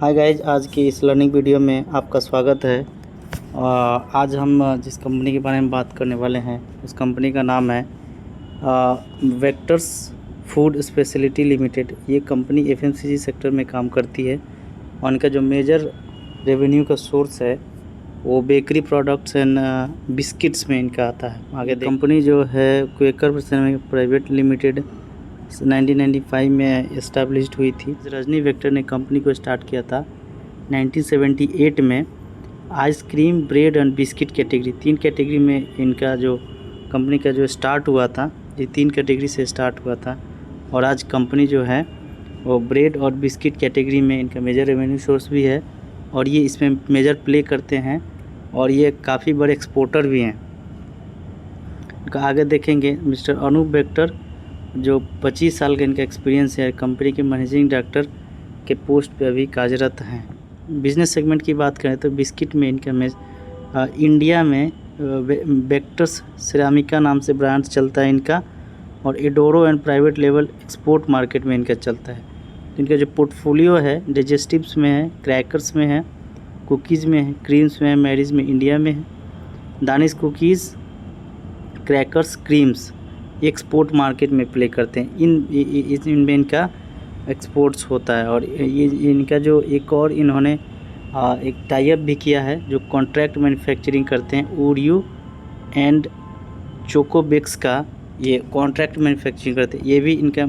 Hi guys, आज की इस लर्निंग वीडियो में आपका स्वागत है। आज हम जिस कंपनी के बारे में बात करने वाले हैं उस कंपनी का नाम है वेक्टर्स फूड स्पेशलिटी लिमिटेड। ये कंपनी एफएमसीजी सेक्टर में काम करती है और इनका जो मेजर रेवेन्यू का सोर्स है वो बेकरी प्रोडक्ट्स एंड बिस्किट्स में इनका आता है। आगे कंपनी जो है क्वेकर प्राइवेट लिमिटेड 1995 में इस्टेब्लिश्ड हुई थी। रजनी वेक्टर ने कंपनी को स्टार्ट किया था 1978 में। Ice cream, bread and biscuit category, 3 category में इनका जो कंपनी का जो स्टार्ट हुआ था, ये 3 कैटेगरी से स्टार्ट हुआ था। और आज कंपनी जो है वो ब्रेड और बिस्किट कैटेगरी में इनका मेजर रेवेन्यू सोर्स भी है और ये इसमें मेजर प्ले करते हैं और ये काफ़ी बड़े एक्सपोर्टर भी हैं। आगे देखेंगे मिस्टर अनूप वेक्टर, जो 25 साल का इनका एक्सपीरियंस है, कंपनी के मैनेजिंग डायरेक्टर के पोस्ट पे अभी कार्यरत हैं। बिजनेस सेगमेंट की बात करें तो बिस्किट में इनका इंडिया में वेक्टर्स सिरामिका नाम से ब्रांड चलता है इनका, और एडोरो and private level export market में इनका चलता है। तो इनका जो पोर्टफोलियो है डाइजेस्टिव्स में है, क्रैकर्स में है, कुकीज़ में है, क्रीम्स में है, मैरीज में इंडिया में है, Danish cookies, crackers, creams export market में प्ले करते हैं। इनमें इनका एक्सपोर्ट्स होता है। और ये इनका जो एक और इन्होंने एक टाई अप भी किया है जो कॉन्ट्रैक्ट मैन्युफैक्चरिंग करते हैं। ओरियो एंड चोकोबेक्स का ये कॉन्ट्रैक्ट मैन्युफैक्चरिंग करते हैं। ये भी इनका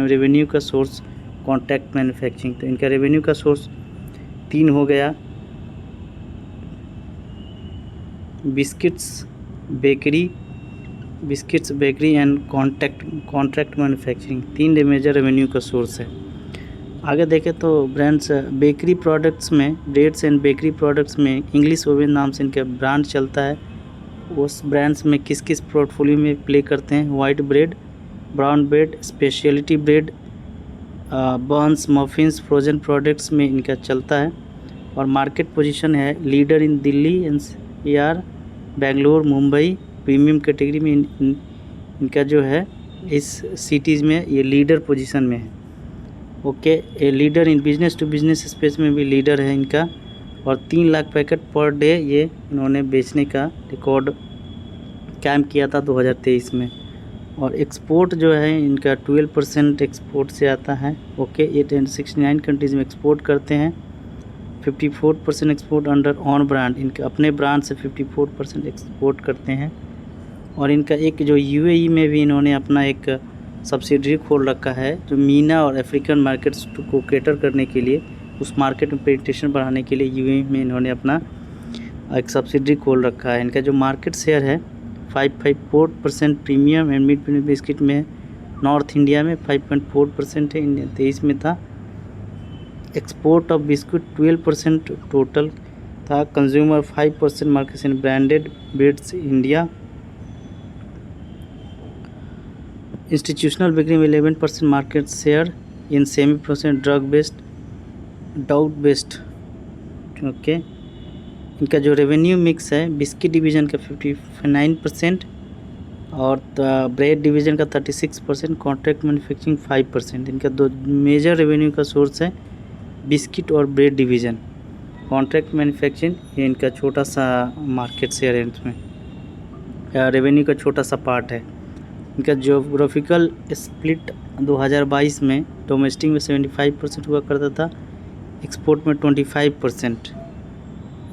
रेवेन्यू का सोर्स कॉन्ट्रैक्ट मैन्युफैक्चरिंग। तो इनका रेवेन्यू का सोर्स 3 हो गया, biscuits bakery and contract manufacturing, 3 major revenue का सोर्स है। आगे देखें तो ब्रांड्स बेकरी प्रोडक्ट्स में, ब्रेड्स एंड बेकरी प्रोडक्ट्स में इंग्लिश ओवन नाम से इनका ब्रांड चलता है। उस ब्रांड्स में किस किस पोर्टफोलियो में प्ले करते हैं? White bread, brown bread, speciality bread, buns, muffins, frozen products में इनका चलता है। और मार्केट पोजीशन है leader in Delhi, NCR, Bangalore, Mumbai. Premium category में इनका जो है इस सिटीज़ में ये लीडर पोजीशन में है। ओके, ये leader in business to business space में भी लीडर है इनका। और 3 लाख पैकेट पर डे ये इन्होंने बेचने का रिकॉर्ड कायम किया था 2023 में। और एक्सपोर्ट जो है इनका 12% एक्सपोर्ट से आता है। ओके, ये 69 कंट्रीज़ में एक्सपोर्ट करते हैं। 54% एक्सपोर्ट अंडर ऑन ब्रांड, इनके अपने ब्रांड से 54% एक्सपोर्ट करते हैं। और इनका एक जो यूएई में भी इन्होंने अपना एक सब्सिडरी खोल रखा है जो मीना और अफ्रीकन मार्केट्स को कैटर करने के लिए, उस मार्केट में पेनिट्रेशन बढ़ाने के लिए यूएई में इन्होंने अपना एक सब्सिडरी खोल रखा है। इनका जो मार्केट शेयर है 5.4% premium and mid premium biscuit में है। नॉर्थ इंडिया में 5.4% है, इंडिया 23 में था। एक्सपोर्ट ऑफ बिस्कुट 12% टोटल था। Consumer 5% market in branded breads India. Institutional bakery में 11% market share in semi process drug based. Okay, इनका जो रेवेन्यू मिक्स है बिस्किट डिवीज़न का 59% और ब्रेड डिवीज़न का 36%, कॉन्ट्रैक्ट मैन्युफैक्चरिंग 5%। इनका 2 मेजर रेवेन्यू का सोर्स है बिस्किट और ब्रेड डिवीज़न। कॉन्ट्रैक्ट मैन्युफैक्चरिंग ये इनका छोटा सा मार्केट शेयर है, इसमें रेवेन्यू का छोटा सा पार्ट है। इनका जोग्राफिकल स्प्लिट 2022 में डोमेस्टिक में 75% हुआ करता था, एक्सपोर्ट में 25%।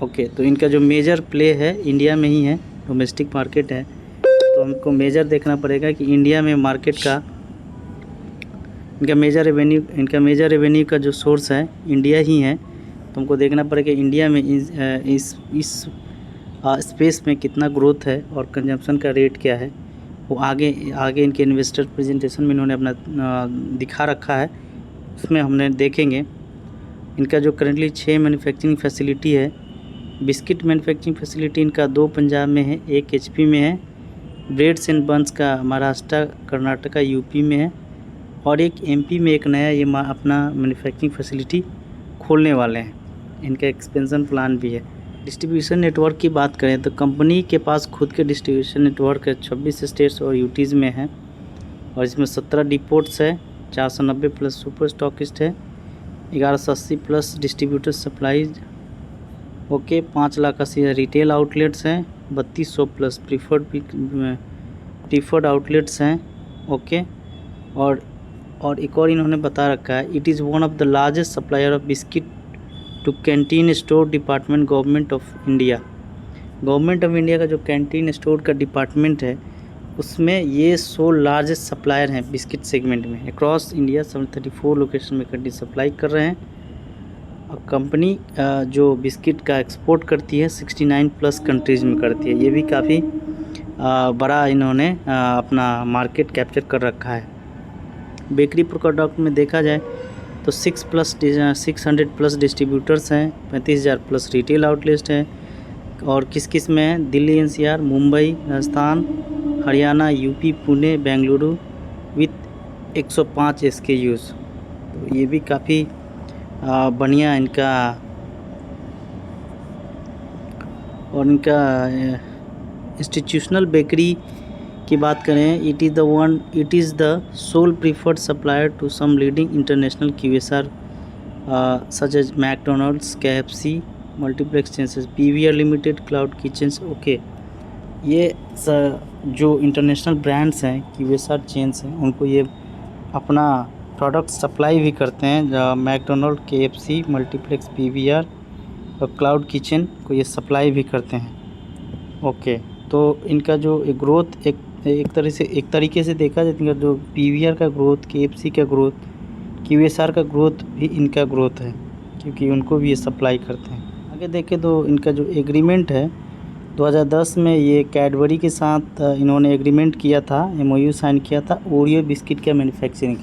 ओके, तो इनका जो मेजर प्ले है इंडिया में ही है, डोमेस्टिक मार्केट है। तो हमको मेजर देखना पड़ेगा कि इंडिया में मार्केट का इनका मेजर रेवेन्यू का जो सोर्स है इंडिया ही है। तो हमको देखना पड़ेगा इंडिया में इस स्पेस में कितना ग्रोथ है और कंजम्पशन का रेट क्या है। वो आगे इनके इन्वेस्टर प्रेजेंटेशन में इन्होंने अपना दिखा रखा है, उसमें हमने देखेंगे। इनका जो करेंटली 6 मैन्युफैक्चरिंग फैसिलिटी है। बिस्किट मैन्युफैक्चरिंग फैसिलिटी इनका 2 पंजाब में है, 1 एचपी में है। ब्रेड्स एंड बन्स का महाराष्ट्र, कर्नाटका, यूपी में है। और एक एमपी में एक नया ये अपना मैन्युफैक्चरिंग फैसिलिटी खोलने वाले हैं। इनका एक्सपेंशन प्लान भी है। डिस्ट्रीब्यूशन नेटवर्क की बात करें तो कंपनी के पास खुद के डिस्ट्रीब्यूशन नेटवर्क है 26 स्टेट्स और यूटीज़ में है। और इसमें 17 डिपोट्स है, 490 प्लस सुपर स्टॉकिस्ट है। 1180 plus distributor supplies. Okay, 5,80,000 retail outlets हैं। 3200 प्लस प्रीफर्ड आउटलेट्स हैं। ओके, और एक और इन्होंने बता रखा है, it is one of the largest supplier of biscuit to canteen store department government of India. Government of India का जो कैंटीन स्टोर का डिपार्टमेंट है उसमें ये 100 लार्जेस्ट सप्लायर हैं बिस्किट सेगमेंट में। अक्रॉस इंडिया 734 लोकेशन में कंट्री सप्लाई कर रहे हैं। और कंपनी जो बिस्किट का एक्सपोर्ट करती है 69 प्लस कंट्रीज़ में करती है। ये भी काफ़ी बड़ा इन्होंने अपना मार्केट कैप्चर कर रखा है। बेकरी प्रोडक्ट में देखा जाए तो 600 प्लस डिस्ट्रीब्यूटर्स हैं, 35,000 प्लस रिटेल आउटलेट्स हैं। और किस किस में है, Delhi NCR, Mumbai, Rajasthan, Haryana, UP, Pune, Bengaluru with 105 SKUs। तो ये भी काफ़ी बढ़िया इनका और इनका इंस्टीट्यूशनल बेकरी की बात करें, it is the sole preferred supplier to some leading international QSR such as McDonald's, KFC, multiplex chains, PVR limited, cloud kitchens. Okay, ये जो इंटरनेशनल ब्रांड्स हैं, QSR चेन्स हैं, उनको ये अपना प्रोडक्ट सप्लाई भी करते हैं। मैकडोनल्ड, KFC, मल्टीप्लेक्स, PVR और क्लाउड किचन को ये सप्लाई भी करते हैं। ओके, तो इनका जो ग्रोथ एक तरीके से देखा जाए, इनका जो PVR का ग्रोथ, KFC का ग्रोथ, QSR का ग्रोथ भी इनका ग्रोथ है, क्योंकि उनको भी ये सप्लाई करते हैं। आगे देखें तो इनका जो एग्रीमेंट है 2010 में ये कैडबरी के साथ इन्होंने एग्रीमेंट किया था, MOU साइन किया था ओरियो बिस्किट का मैन्युफैक्चरिंग।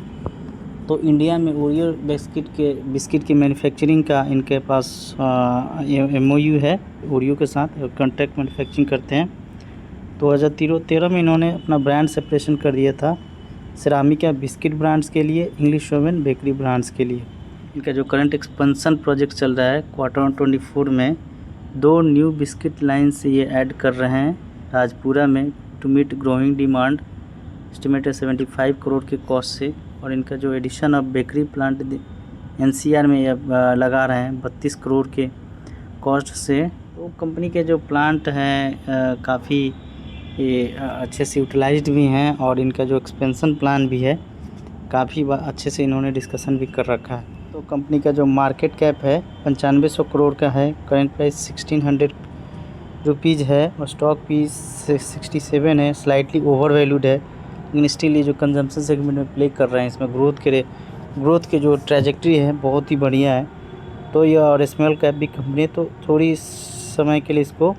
तो इंडिया में ओरियो बिस्किट की मैन्युफैक्चरिंग का इनके पास MOU है ओरियो के साथ, कॉन्ट्रैक्ट मैन्युफैक्चरिंग करते हैं। 2013 में इन्होंने अपना ब्रांड सेपरेशन कर दिया था, सेरामिका बिस्किट ब्रांड्स के लिए, इंग्लिश ओवन बेकरी ब्रांड्स के लिए। इनका जो करंट एक्सपेंशन प्रोजेक्ट चल रहा है Q24 में 2 न्यू बिस्किट लाइन से ये ऐड कर रहे हैं राजपुरा में to meet growing demand, estimated 75 crore के कॉस्ट से। और इनका जो addition of bakery plant NCR में ये लगा रहे हैं 32 करोड़ के कॉस्ट से। तो कंपनी के जो प्लांट हैं काफ़ी ये अच्छे से यूटिलाइज्ड भी हैं, और इनका जो एक्सपेंशन प्लान भी है काफ़ी अच्छे से इन्होंने डिस्कशन भी कर रखा है। तो कंपनी का जो मार्केट कैप है 9500 करोड़ का है, करंट प्राइस 1600 रुपीज़ है, और स्टॉक पीस 67 है, स्लाइटली ओवर वैल्यूड है, लेकिन स्टिल ये जो कंजम्पशन सेगमेंट में प्ले कर रहे हैं, इसमें ग्रोथ के जो ट्रैजेक्टरी है बहुत ही बढ़िया है। तो ये और स्मॉल कैप भी कंपनी, तो थोड़ी समय के लिए इसको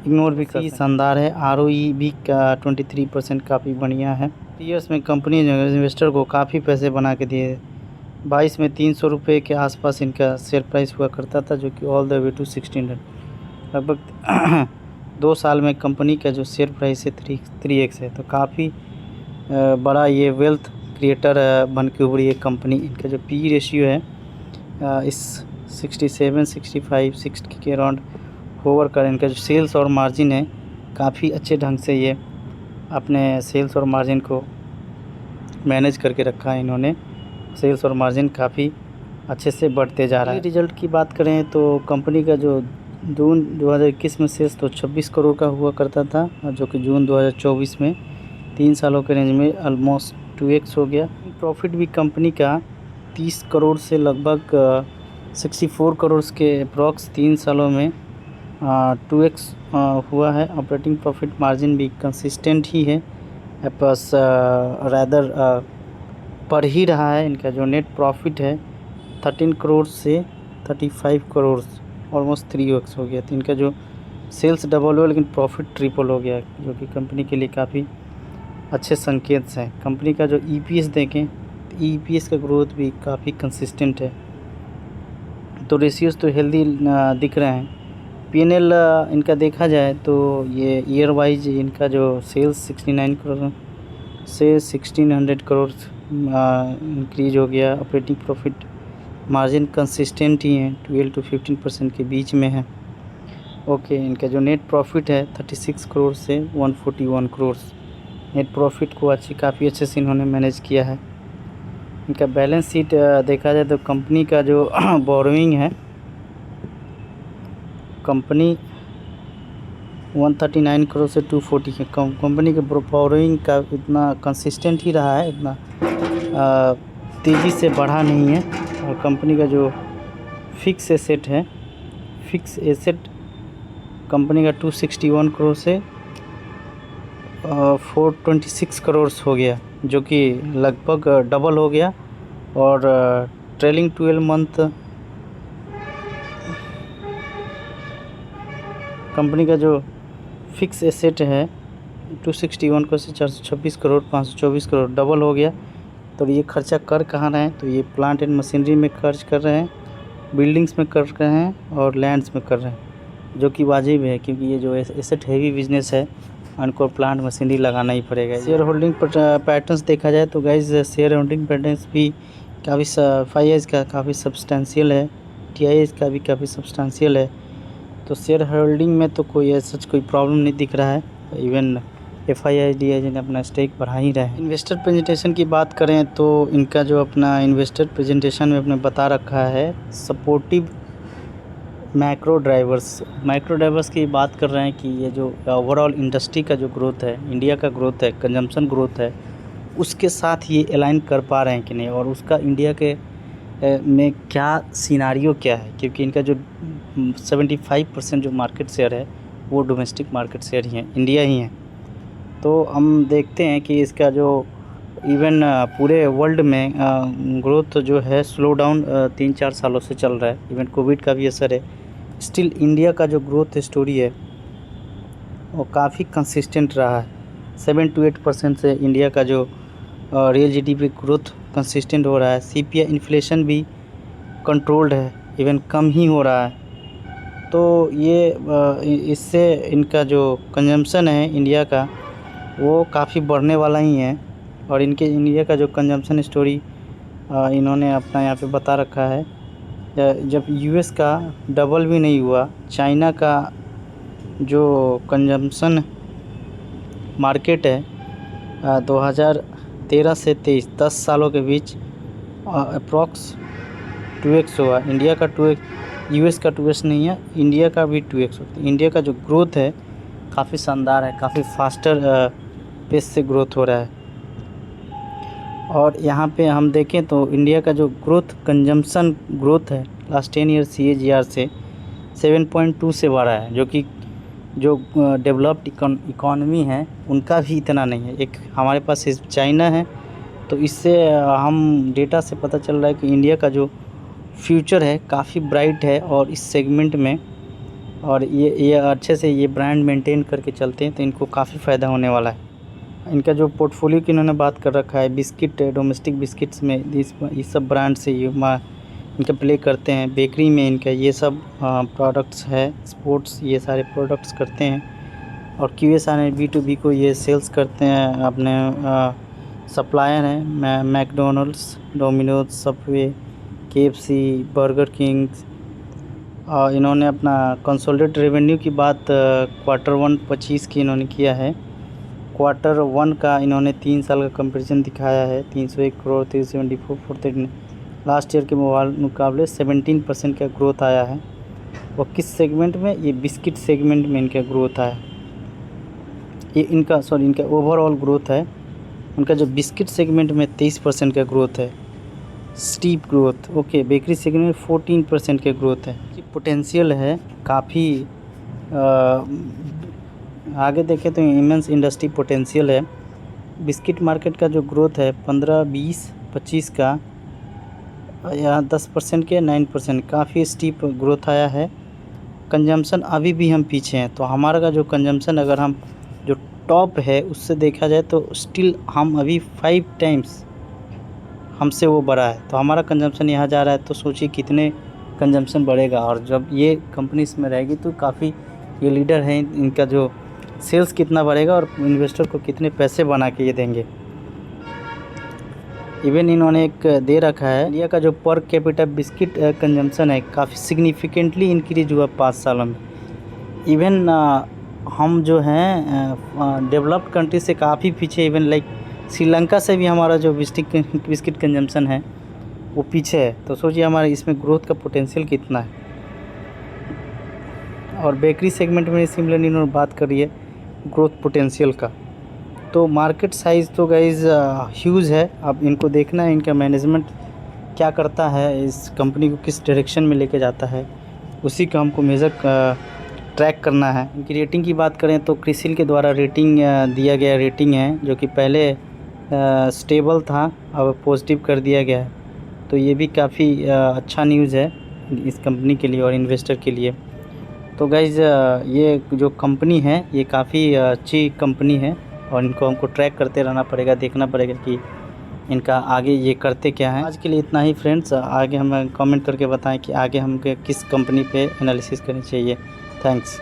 इग्नोर भी काफ़ी शानदार है। ROE भी 23% काफ़ी बढ़िया है। ईयर्स में कंपनी ने इन्वेस्टर को काफ़ी पैसे बना के दिए। 22 में 300 रुपये के आसपास इनका शेयर प्राइस हुआ करता था, जो कि ऑल द वे टू 1600, लगभग 2 साल में कंपनी का जो शेयर प्राइस है 3x है। तो काफ़ी बड़ा ये वेल्थ क्रिएटर बन के उभरी है कंपनी। इनका जो PE रेशियो है इस 67, 65, 60 के अराउंड होवर कर। इनका जो सेल्स और मार्जिन है काफ़ी अच्छे ढंग से ये अपने सेल्स और मार्जिन को मैनेज करके रखा है इन्होंने। सेल्स और मार्जिन काफ़ी अच्छे से बढ़ते जा रहा है। रिजल्ट की बात करें तो कंपनी का जो जून 2021 में सेल्स तो 26 करोड़ का हुआ करता था, जो कि जून 2024 में 3 सालों के रेंज में ऑलमोस्ट 2x हो गया। प्रॉफिट भी कंपनी का 30 करोड़ से लगभग 64 करोड़ के अप्रॉक्स 3 सालों में 2x हुआ है। ऑपरेटिंग प्रॉफिट मार्जिन भी कंसिस्टेंट ही है, बस रैदर बढ़ ही रहा है। इनका जो नेट प्रॉफिट है 13 करोड़ से 35 करोड़, ऑलमोस्ट 3x हो गया। तो इनका जो सेल्स डबल हुआ लेकिन प्रॉफिट ट्रिपल हो गया, जो कि कंपनी के लिए काफ़ी अच्छे संकेत हैं। कंपनी का जो EPS देखें तो EPS का ग्रोथ भी काफ़ी कंसिस्टेंट है। तो रेशियोज़ तो हेल्दी दिख रहे हैं। P&L इनका देखा जाए तो ये ईयर वाइज इनका जो सेल्स 69 करोड़ से 1600 करोड़ इंक्रीज हो गया। ऑपरेटिंग प्रॉफिट मार्जिन कंसिस्टेंट ही है, 12 to 15% के बीच में है। ओके, इनका जो नेट प्रॉफिट है 36 करोड़ से 141 करोड़। नेट प्रॉफिट को काफ़ी अच्छे से इन्होंने मैनेज किया है। इनका बैलेंस शीट देखा जाए तो कंपनी का जो बोरोइंग है, कंपनी 139 करोड़ से 240 है। कंपनी के बोरोइंग का इतना कंसिस्टेंट ही रहा है, इतना तेज़ी से बढ़ा नहीं है। और कंपनी का जो फिक्स एसेट है, फिक्स एसेट कंपनी का 261 करोड़ से 426 करोड़ हो गया, जो कि लगभग डबल हो गया। और ट्रेलिंग 12 मंथ कंपनी का जो फिक्स एसेट है 261 करोड़ से 426 करोड़ 524 करोड़ डबल हो गया। तो ये खर्चा कर कहाँ रहे हैं? तो ये प्लांट एंड मशीनरी में खर्च कर रहे हैं, बिल्डिंग्स में कर रहे हैं और लैंड्स में कर रहे हैं, जो कि वाजिब है, क्योंकि ये जो एसेट हैवी बिजनेस है, उनको प्लांट मशीनरी लगाना ही पड़ेगा। शेयर होल्डिंग पैटर्न्स देखा जाए तो गाइज शेयर होल्डिंग पैटर्न्स भी काफ़ी FIIs का काफ़ी सब्सटेंशियल है, TIIs का भी काफ़ी सब्सटेंशियल है। तो शेयर होल्डिंग में तो कोई सच कोई प्रॉब्लम नहीं दिख रहा है। इवन FII DII ने अपना स्टेक बढ़ा ही रहे हैं। इन्वेस्टर प्रेजेंटेशन की बात करें तो इनका जो अपना इन्वेस्टर प्रेजेंटेशन में अपने बता रखा है सपोर्टिव माइक्रो ड्राइवर्स की बात कर रहे हैं कि ये जो ओवरऑल इंडस्ट्री का जो ग्रोथ है, इंडिया का ग्रोथ है, कंजम्पशन ग्रोथ है, उसके साथ ये अलाइन कर पा रहे हैं कि नहीं, और उसका इंडिया के में क्या सिनारियो क्या है, क्योंकि इनका जो 75% जो मार्केट शेयर है वो डोमेस्टिक मार्केट शेयर ही है, इंडिया ही है। तो हम देखते हैं कि इसका जो इवन पूरे वर्ल्ड में ग्रोथ जो है स्लो डाउन 3-4 सालों से चल रहा है, इवन कोविड का भी असर है। स्टिल इंडिया का जो ग्रोथ स्टोरी है वो काफ़ी कंसिस्टेंट रहा है। 7 to 8% से इंडिया का जो रियल GDP ग्रोथ कंसिस्टेंट हो रहा है। CPI इन्फ्लेशन भी कंट्रोल्ड है, इवन कम ही हो रहा है। तो ये इससे इनका जो कंजम्पशन है इंडिया का वो काफ़ी बढ़ने वाला ही है। और इंडिया का जो कंजम्पशन स्टोरी इन्होंने अपना यहाँ पे बता रखा है, जब US का डबल भी नहीं हुआ, चाइना का जो कंजम्पशन मार्केट है 2013 से 23 10 सालों के बीच अप्रॉक्स 2x हुआ। इंडिया का 2x, US का 2x नहीं है, इंडिया का भी 2x होता है। इंडिया का जो ग्रोथ है काफ़ी शानदार है, काफ़ी फास्टर पेस से ग्रोथ हो रहा है। और यहाँ पे हम देखें तो इंडिया का जो कंजम्पशन ग्रोथ है लास्ट 10 ईयर CAGR से 7.2 से बढ़ा है, जो कि जो डेवलप्ड इकॉनमी है उनका भी इतना नहीं है। एक हमारे पास चाइना है, तो इससे हम डेटा से पता चल रहा है कि इंडिया का जो फ्यूचर है काफ़ी ब्राइट है। और इस सेगमेंट में और ये अच्छे से ये ब्रांड मेंटेन करके चलते हैं तो इनको काफ़ी फ़ायदा होने वाला है। इनका जो पोर्टफोलियो की इन्होंने बात कर रखा है, बिस्किट, डोमेस्टिक बिस्किट्स में ये सब ब्रांड से ये इनका प्ले करते हैं। बेकरी में इनका ये सब प्रोडक्ट्स है, स्पोर्ट्स ये सारे प्रोडक्ट्स करते हैं। और QSR ने B2B को ये सेल्स करते हैं, अपने सप्लायर हैं McDonald's, Domino's, Subway, KFC, burger Kings. इन्होंने अपना कंसोलिडेटेड रेवेन्यू की बात Q1 25 की इन्होंने किया है। Q1 का इन्होंने 3 साल का कंपैरिजन दिखाया है, 301 करोड़ 374 लास्ट ईयर के मुकाबले 17% का ग्रोथ आया है। और किस सेगमेंट में? ये बिस्किट सेगमेंट में इनका ग्रोथ आया। ये इनका ओवरऑल ग्रोथ है। उनका जो बिस्किट सेगमेंट में 23% का ग्रोथ है, steep growth. Okay, bakery segment में 14% का ग्रोथ है। पोटेंशियल है काफ़ी, आगे देखें तो इमेंस इंडस्ट्री पोटेंशियल है। बिस्किट मार्केट का जो ग्रोथ है 15, 20, 25 का, यहाँ 10% के 9%, काफ़ी स्टीप ग्रोथ आया है। कंजम्पशन अभी भी हम पीछे हैं, तो हमारा का जो कंजम्पशन अगर हम जो टॉप है उससे देखा जाए तो स्टिल हम अभी 5 टाइम्स हमसे वो बड़ा है। तो हमारा कंजम्पशन यहाँ जा रहा है, तो सोचिए कितने कंजम्पशन बढ़ेगा। और जब ये कंपनी इसमें रहेगी तो काफ़ी ये लीडर हैं, इनका जो सेल्स कितना बढ़ेगा और इन्वेस्टर को कितने पैसे बना के ये देंगे। इवन इन्होंने एक दे रखा है, इंडिया का जो पर कैपिटा बिस्किट कंजम्पशन है काफ़ी सिग्निफिकेंटली इंक्रीज हुआ 5 सालों में। इवन हम जो हैं डेवलप्ड कंट्री से काफ़ी पीछे, इवन लाइक श्रीलंका से भी हमारा जो बिस्किट कंजम्पशन है वो पीछे है। तो सोचिए हमारे इसमें ग्रोथ का पोटेंशियल कितना है। और बेकरी सेगमेंट में सिमिलरली इन्होंने बात करी है ग्रोथ पोटेंशियल का। तो मार्केट साइज़ तो गाइज़ ह्यूज है। अब इनको देखना है इनका मैनेजमेंट क्या करता है, इस कंपनी को किस डायरेक्शन में लेके जाता है, उसी का हमको मेजर ट्रैक करना है। इनकी रेटिंग की बात करें तो क्रिसिल के द्वारा रेटिंग दिया गया रेटिंग है, जो कि पहले स्टेबल था, अब पॉजिटिव कर दिया गया है। तो ये भी काफ़ी अच्छा न्यूज़ है इस कंपनी के लिए और इन्वेस्टर के लिए। तो गाइज़ ये जो कंपनी है ये काफ़ी अच्छी कंपनी है और इनको हमको ट्रैक करते रहना पड़ेगा, देखना पड़ेगा कि इनका आगे ये करते क्या हैं। आज के लिए इतना ही फ्रेंड्स। आगे हमें कमेंट करके बताएं कि आगे हमको किस कंपनी पे एनालिसिस करनी चाहिए। थैंक्स।